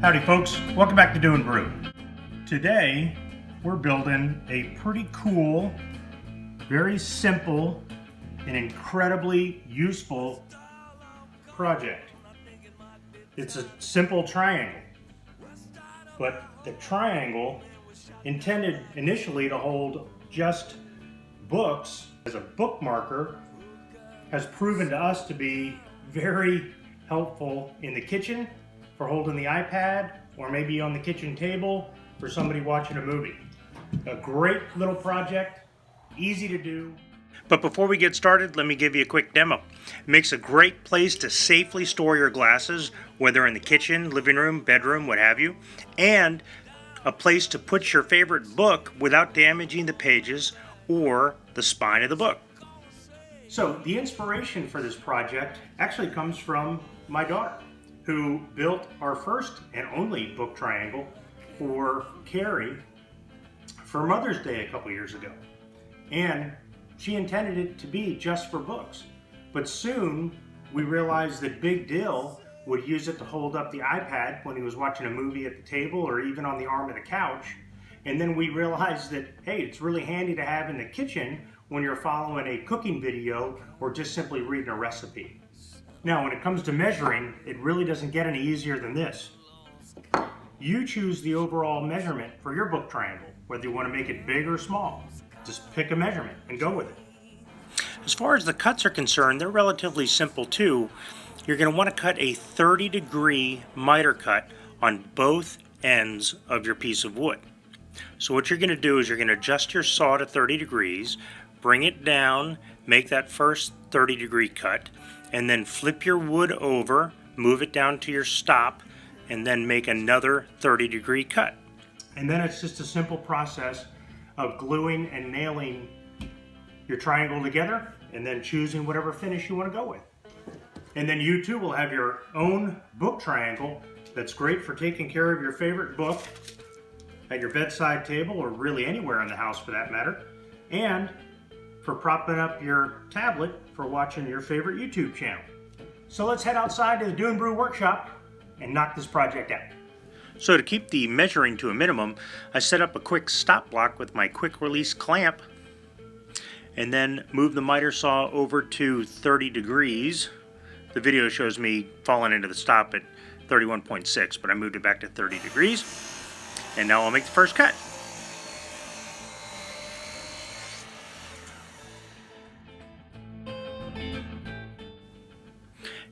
Howdy folks, welcome back to Doing Brew. Today we're building a pretty cool, very simple, and incredibly useful project. It's a simple triangle, but the triangle intended initially to hold just books as a bookmarker has proven to us to be very helpful in the kitchen for holding the iPad, or maybe on the kitchen table for somebody watching a movie. A great little project, easy to do. But before we get started, let me give you a quick demo. It makes a great place to safely store your glasses, whether in the kitchen, living room, bedroom, what have you, and a place to put your favorite book without damaging the pages or the spine of the book. So the inspiration for this project actually comes from my daughter, who built our first and only book triangle for Carrie for Mother's Day a couple years ago. And she intended it to be just for books. But soon we realized that Big Dill would use it to hold up the iPad when he was watching a movie at the table or even on the arm of the couch. And then we realized that, hey, it's really handy to have in the kitchen when you're following a cooking video or just simply reading a recipe. Now, when it comes to measuring, it really doesn't get any easier than this. You choose the overall measurement for your book triangle, whether you want to make it big or small. Just pick a measurement and go with it. As far as the cuts are concerned, they're relatively simple too. You're going to want to cut a 30-degree miter cut on both ends of your piece of wood. So what you're going to do is you're going to adjust your saw to 30 degrees, bring it down, make that first 30-degree cut, and then flip your wood over, move it down to your stop, and then make another 30-degree cut. And then it's just a simple process of gluing and nailing your triangle together and then choosing whatever finish you want to go with. And then you too will have your own book triangle that's great for taking care of your favorite book at your bedside table, or really anywhere in the house for that matter, and for propping up your tablet for watching your favorite YouTube channel. So let's head outside to the Doing Brew workshop and knock this project out. So to keep the measuring to a minimum, I set up a quick stop block with my quick release clamp, and then move the miter saw over to 30 degrees. The video shows me falling into the stop at 31.6, but I moved it back to 30 degrees. And now I'll make the first cut.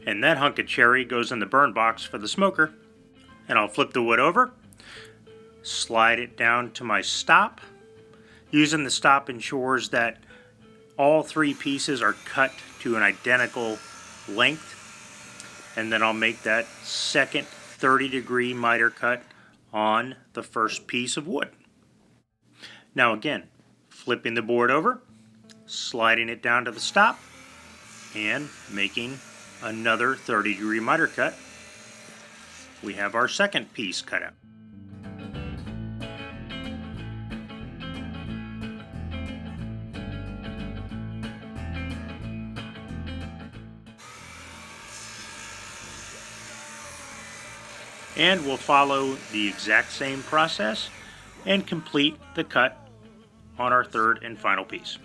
And that hunk of cherry goes in the burn box for the smoker. And I'll flip the wood over, slide it down to my stop. Using the stop ensures that all three pieces are cut to an identical length. And then I'll make that second 30-degree miter cut on the first piece of wood. Now again, flipping the board over, sliding it down to the stop, and making another 30-degree miter cut. We have our second piece cut out. And we'll follow the exact same process and complete the cut on our third and final piece.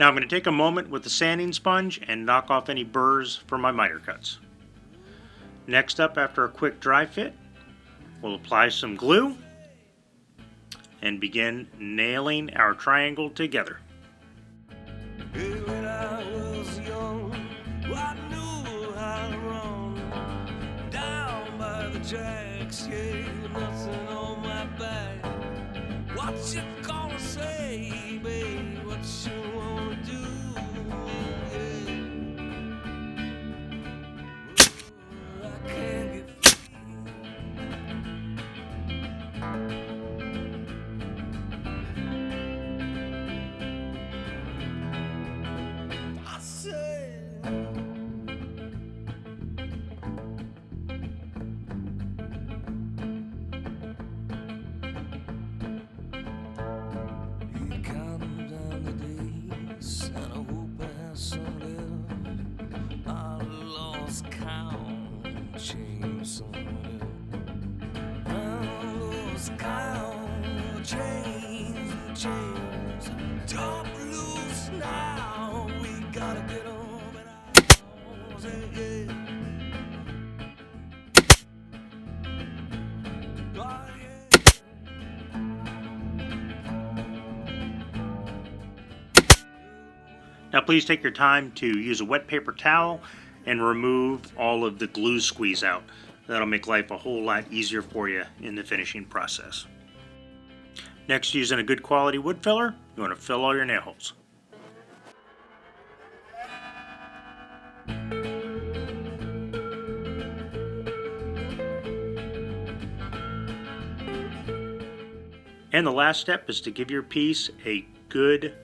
Now I'm going to take a moment with the sanding sponge and knock off any burrs for my miter cuts. Next up, after a quick dry fit, we'll apply some glue and begin nailing our triangle together. When I was young, I knew how to run down by the tracks, yeah, nothing on my back. What you gonna say, babe? What you wanna do? Yeah. I can't get counting down the days, and I hope I have some left. Now please take your time to use a wet paper towel and remove all of the glue squeeze out. That'll make life a whole lot easier for you in the finishing process. Next, using a good quality wood filler, you want to fill all your nail holes. And the last step is to give your piece a good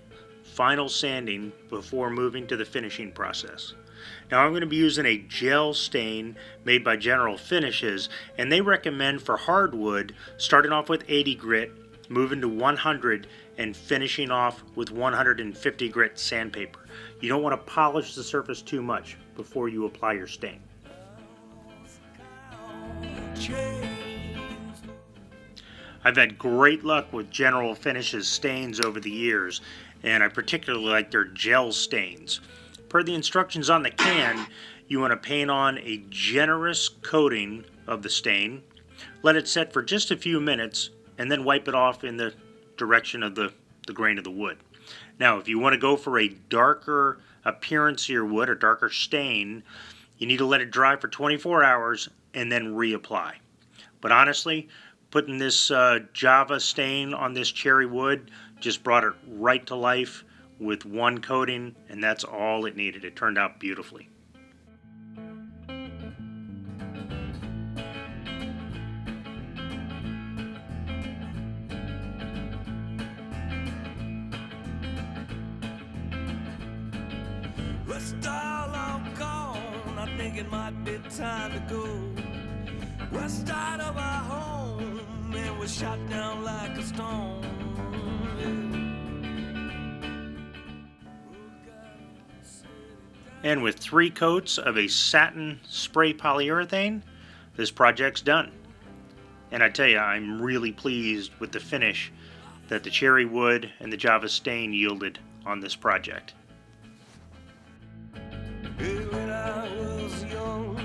final sanding before moving to the finishing process. Now I'm going to be using a gel stain made by General Finishes, and they recommend for hardwood starting off with 80 grit, moving to 100, and finishing off with 150 grit sandpaper. You don't want to polish the surface too much before you apply your stain. I've had great luck with General Finishes stains over the years, and I particularly like their gel stains. Per the instructions on the can, you want to paint on a generous coating of the stain, let it set for just a few minutes, and then wipe it off in the direction of the grain of the wood. Now, if you want to go for a darker appearance to your wood, a darker stain, you need to let it dry for 24 hours and then reapply. But honestly, putting this Java stain on this cherry wood just brought it right to life with one coating, and that's all it needed. It turned out beautifully. Let's dial out gone. I think it might be time to go. West side of our home, and we're shot down like a stone. And with 3 coats of a satin spray polyurethane, this project's done. And I tell you, I'm really pleased with the finish that the cherry wood and the Java stain yielded on this project. When I was young,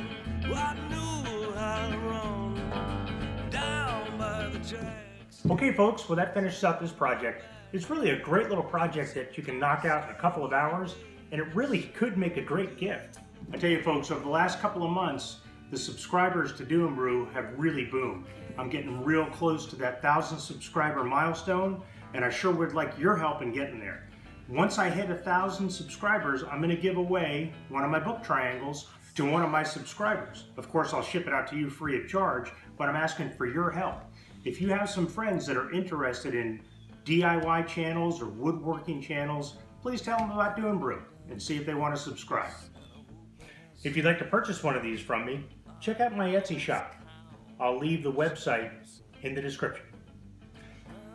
I knew how to run down by the tracks. Okay folks, well that finishes up this project. It's really a great little project that you can knock out in a couple of hours, and it really could make a great gift. I tell you folks, over the last couple of months, the subscribers to Do and Brew have really boomed. I'm getting real close to that 1,000 subscriber milestone, and I sure would like your help in getting there. Once I hit 1,000 subscribers, I'm going to give away one of my book triangles to one of my subscribers. Of course, I'll ship it out to you free of charge, but I'm asking for your help. If you have some friends that are interested in DIY channels or woodworking channels, please tell them about Do and Brew and see if they want to subscribe. If you'd like to purchase one of these from me, check out my Etsy shop. I'll leave the website in the description.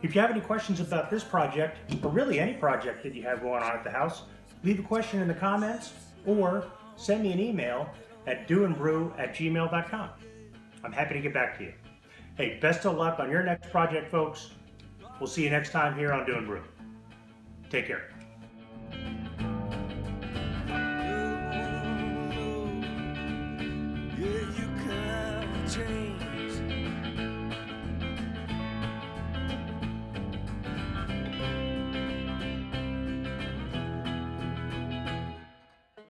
If you have any questions about this project, or really any project that you have going on at the house, leave a question in the comments or send me an email at doandbrew@gmail.com. I'm happy to get back to you. Hey, best of luck on your next project, folks. We'll see you next time here on Do and Brew. Take care. Yeah, you can change.